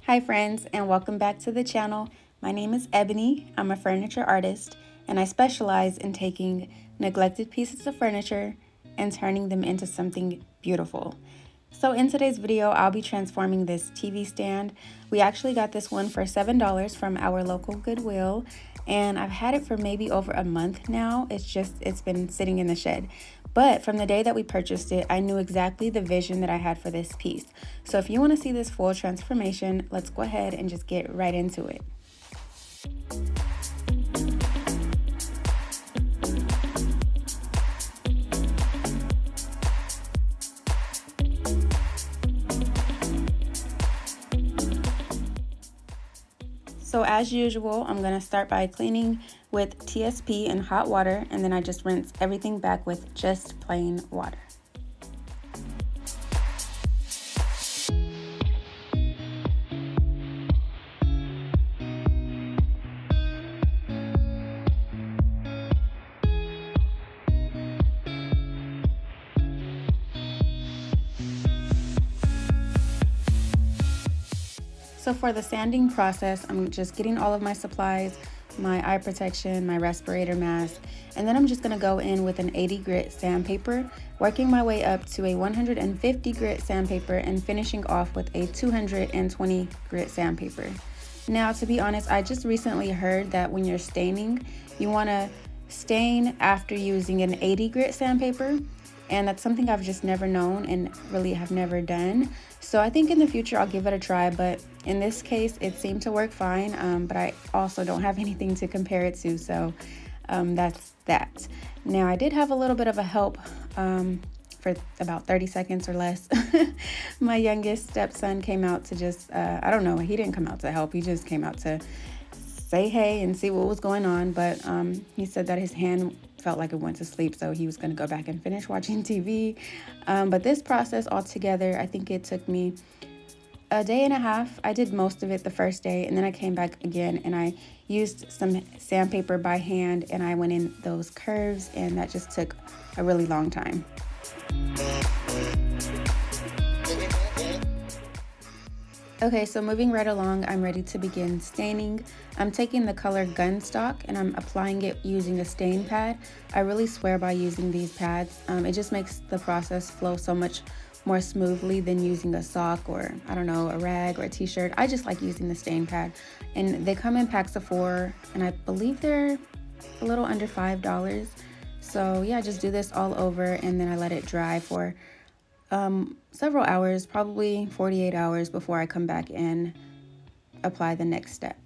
Hi friends, and welcome back to the channel. My name is Ebony. I'm a furniture artist, and I specialize in taking neglected pieces of furniture and turning them into something beautiful. So in today's video, I'll be transforming this TV stand. We actually got this one for $7 from our local Goodwill, and I've had it for maybe over a month now. It's been sitting in the shed. But from the day that we purchased it, I knew exactly the vision that I had for this piece. So if you want to see this full transformation, let's go ahead and just get right into it. So as usual, I'm going to start by cleaning with TSP and hot water, and then I just rinse everything back with just plain water. So for the sanding process, I'm just getting all of my supplies, my eye protection, my respirator mask, and then I'm just gonna go in with an 80 grit sandpaper, working my way up to a 150 grit sandpaper and finishing off with a 220 grit sandpaper. Now, to be honest, I just recently heard that when you're staining, you wanna stain after using an 80 grit sandpaper. And that's something I've just never known and really have never done. So I think in the future I'll give it a try, but in this case it seemed to work fine, but I also don't have anything to compare it to, so that's that. Now I did have a little bit of a help for about 30 seconds or less. My youngest stepson came out to just, I don't know, he didn't come out to help, he just came out to say hey and see what was going on, but he said that his hand felt like it went to sleep, so he was going to go back and finish watching TV. But this process altogether, I think it took me a day and a half. I did most of it the first day, and then I came back again and I used some sandpaper by hand and I went in those curves, and that just took a really long time. Okay, so moving right along, I'm ready to begin staining. I'm taking the color Gunstock and I'm applying it using a stain pad. I really swear by using these pads. It just makes the process flow so much more smoothly than using a sock or, I don't know, a rag or a t-shirt. I just like using the stain pad. And they come in packs of 4, and I believe they're a little under $5. So yeah, just do this all over, and then I let it dry for several hours, probably 48 hours before I come back and apply the next step.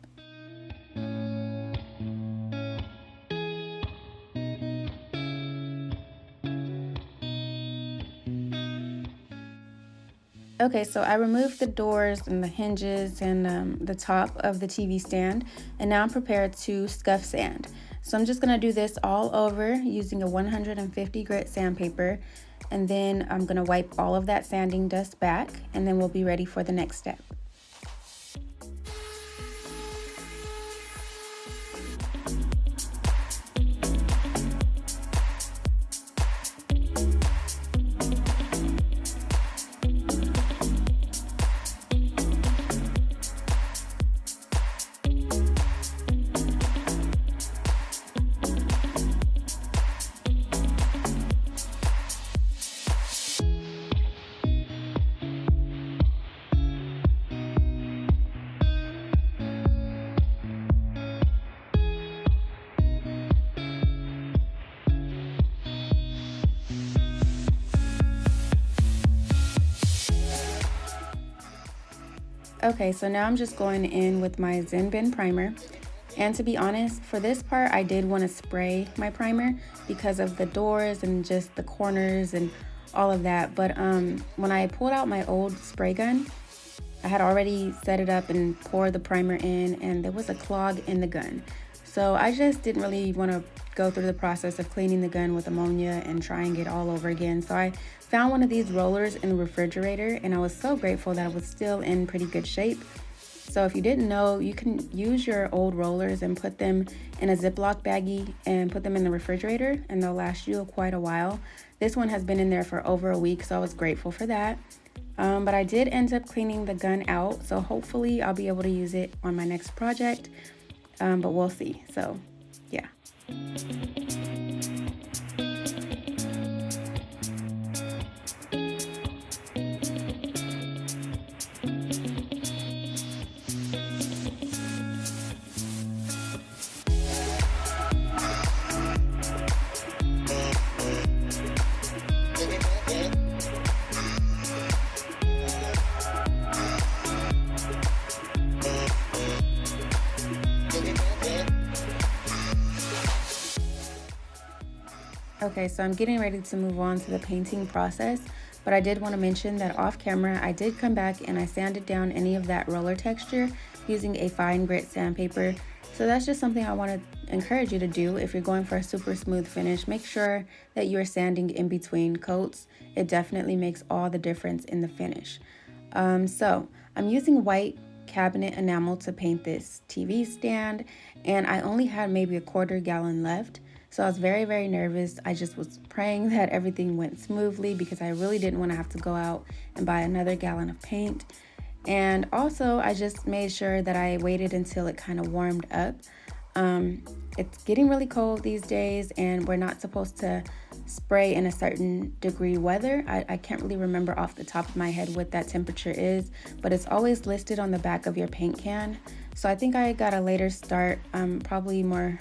Okay, so I removed the doors and the hinges and the top of the TV stand, and now I'm prepared to scuff sand. So I'm just gonna do this all over using a 150 grit sandpaper, and then I'm gonna wipe all of that sanding dust back, and then we'll be ready for the next step. Okay, so now I'm just going in with my Zen Bin primer. And to be honest, for this part, I did want to spray my primer because of the doors and just the corners and all of that. But when I pulled out my old spray gun, I had already set it up and poured the primer in, and there was a clog in the gun. So I just didn't really want to go through the process of cleaning the gun with ammonia and trying it all over again. So I found one of these rollers in the refrigerator, and I was so grateful that it was still in pretty good shape. So if you didn't know, you can use your old rollers and put them in a Ziploc baggie and put them in the refrigerator, and they'll last you quite a while. This one has been in there for over a week, so I was grateful for that. But I did end up cleaning the gun out, so hopefully I'll be able to use it on my next project, but we'll see. So yeah. Okay, so I'm getting ready to move on to the painting process, but I did want to mention that off camera, I did come back and I sanded down any of that roller texture using a fine grit sandpaper. So that's just something I want to encourage you to do. If you're going for a super smooth finish, make sure that you're sanding in between coats. It definitely makes all the difference in the finish. So I'm using white cabinet enamel to paint this TV stand, and I only had maybe a quarter gallon left. So I was very, very nervous. I just was praying that everything went smoothly because I really didn't want to have to go out and buy another gallon of paint. And also I just made sure that I waited until it kind of warmed up. It's getting really cold these days and we're not supposed to spray in a certain degree weather. I can't really remember off the top of my head what that temperature is, but it's always listed on the back of your paint can. So I think I got a later start, probably more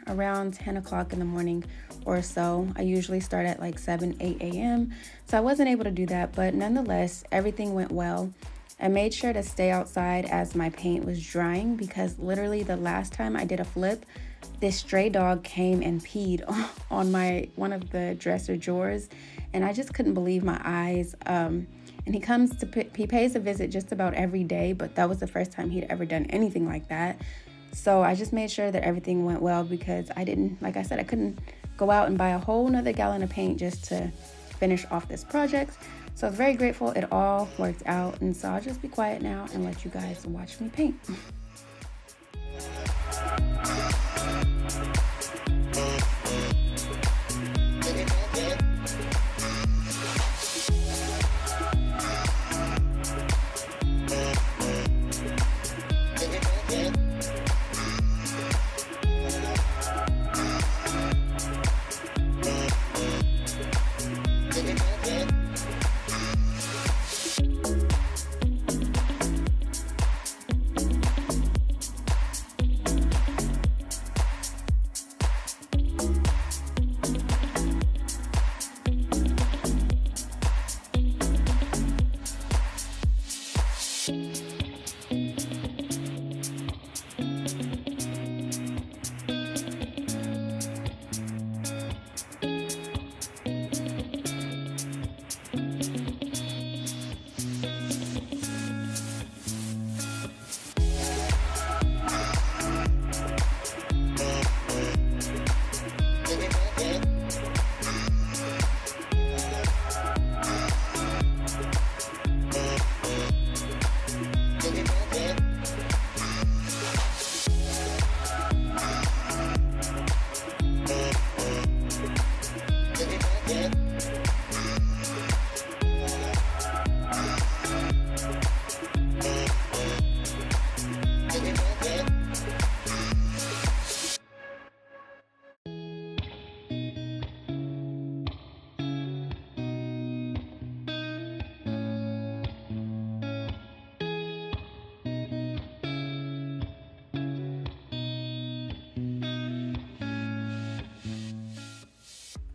around 10 o'clock in the morning or so. I usually start at like 7, 8 a.m. So I wasn't able to do that, but nonetheless, everything went well. I made sure to stay outside as my paint was drying because literally the last time I did a flip, this stray dog came and peed on one of the dresser drawers, and I just couldn't believe my eyes. And he pays a visit just about every day, but that was the first time he'd ever done anything like that. So I just made sure that everything went well because I couldn't go out and buy a whole nother gallon of paint just to finish off this project. So I was very grateful it all worked out, and so I'll just be quiet now and let you guys watch me paint.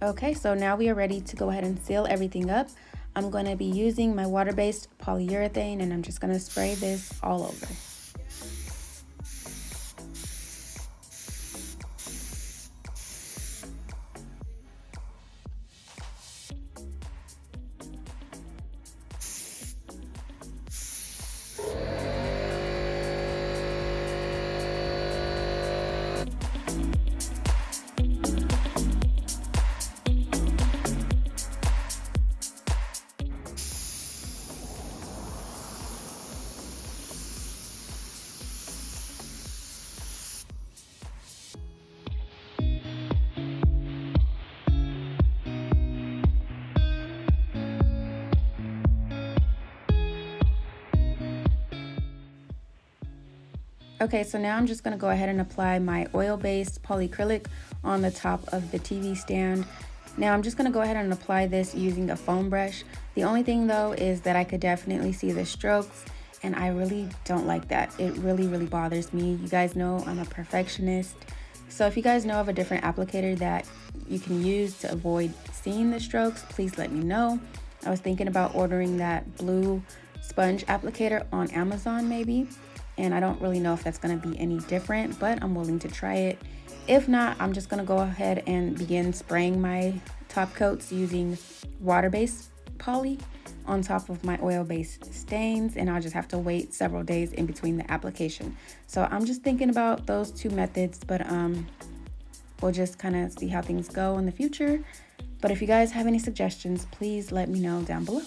Okay, so now we are ready to go ahead and seal everything up. I'm going to be using my water-based polyurethane, and I'm just going to spray this all over. Okay, so now I'm just gonna go ahead and apply my oil-based polyacrylic on the top of the TV stand. Now I'm just gonna go ahead and apply this using a foam brush. The only thing though is that I could definitely see the strokes, and I really don't like that. It really bothers me. You guys know I'm a perfectionist. So if you guys know of a different applicator that you can use to avoid seeing the strokes, please let me know. I was thinking about ordering that blue sponge applicator on Amazon maybe, and I don't really know if that's going to be any different, but I'm willing to try it. If not, I'm just going to go ahead and begin spraying my top coats using water-based poly on top of my oil-based stains, and I'll just have to wait several days in between the application. So I'm just thinking about those two methods, but we'll just kind of see how things go in the future. But if you guys have any suggestions, please let me know down below.